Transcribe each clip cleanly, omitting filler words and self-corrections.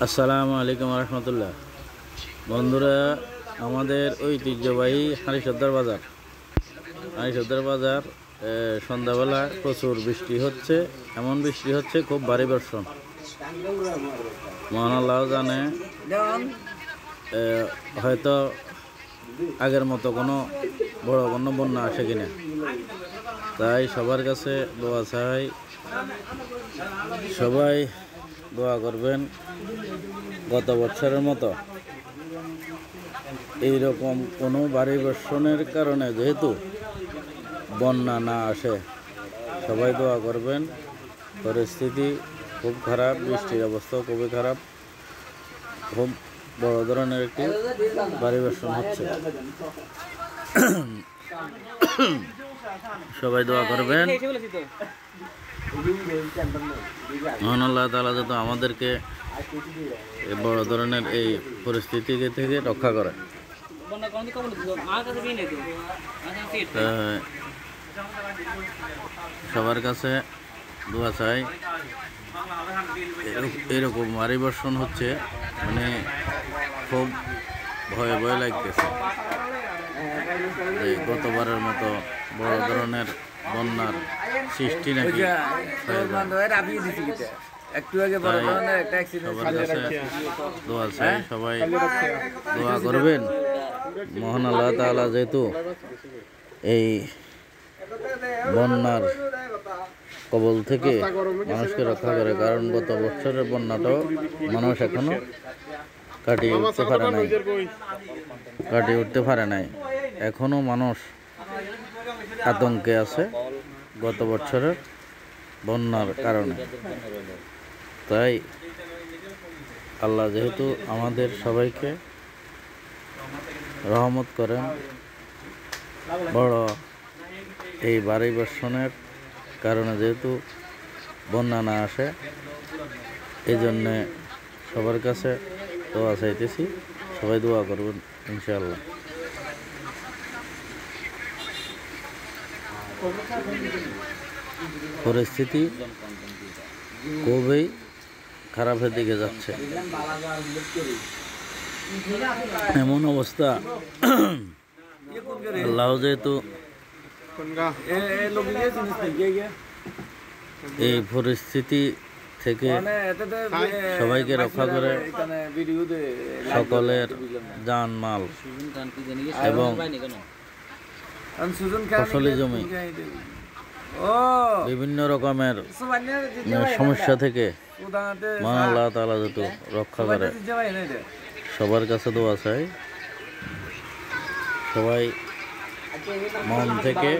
আসসালামু আলাইকুম রহমতুল্লাহ। বন্ধুরা, আমাদের ঐতিহ্যবাহী হারিসদ্দার বাজার সন্ধ্যাবেলা প্রচুর বৃষ্টি হচ্ছে। এমন বৃষ্টি হচ্ছে, খুব ভারী বর্ষণ। মহান আল্লাহ জানে হয়তো আগের মতো কোনো বন্যা আসে কিনা। তাই সবার কাছে দোয়া চাই, সবাই দোয়া করবেন গত বছরের মতো এইরকম কোনো ভারী বর্ষণের কারণে যেহেতু বন্যা না আসে, সবাই দোয়া করবেন। পরিস্থিতি খুব খারাপ, বৃষ্টির অবস্থাও খুবই খারাপ, খুব বড় ধরনের একটি ভারী বর্ষণ হচ্ছে। সবাই দোয়া করবেন, মহান আল্লাহ তাআলা যাতে আমাদেরকে বড় ধরনের এই পরিস্থিতি থেকে রক্ষা করে। সবার কাছে দোয়া চাই। এরকম ভারী বর্ষণ হচ্ছে, মানে খুব ভয় লাগতেছে যে গতবারের মতো বড় ধরনের বন্যার সৃষ্টি নাকি সবার কাছে দোয়া চাই, সবাই দোয়া করবেন। মহান আল্লাহ তাআলা যেহেতু এই বন্যার কবল থেকে মানুষকে রক্ষা করে, কারণ গত বছরের বন্যাটাও মানুষ এখনো কাটিয়ে উঠতে পারে নাই। এখনো মানুষ আতঙ্কে আছে গত বছরের বন্যার কারণে। তাই আল্লাহ যেহেতু আমাদের সবাইকে রহমত করেন, বড় এই ভারী বর্ষণের কারণে যেহেতু বন্যা না আসে, এই জন্যে সবার কাছে দোয়া চাইতেছি। সবাই দোয়া করবেন ইনশাআল্লাহ। পরিস্থিতি খুবই খারাপের দিকে যাচ্ছে। এমন অবস্থা, আল্লাহ যেহেতু এই পরিস্থিতি থেকে সবাইকে রক্ষা করে, সকলের জান মাল এবং ফসলি জমি বিভিন্ন রকমের সমস্যা থেকে মহান আল্লাহ তাআলা যেহেতু রক্ষা করে, সবার কাছে দোয়া চাই। সবাই মন থেকে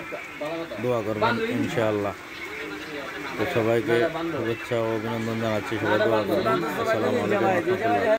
দোয়া করবেন ইনশাআল্লাহ। তো সবাইকে শুভেচ্ছা ও অভিনন্দন জানাচ্ছি। সবাই দোয়া করবেন। আসসালামু আলাইকুম ওয়া রাহমাতুল্লাহ।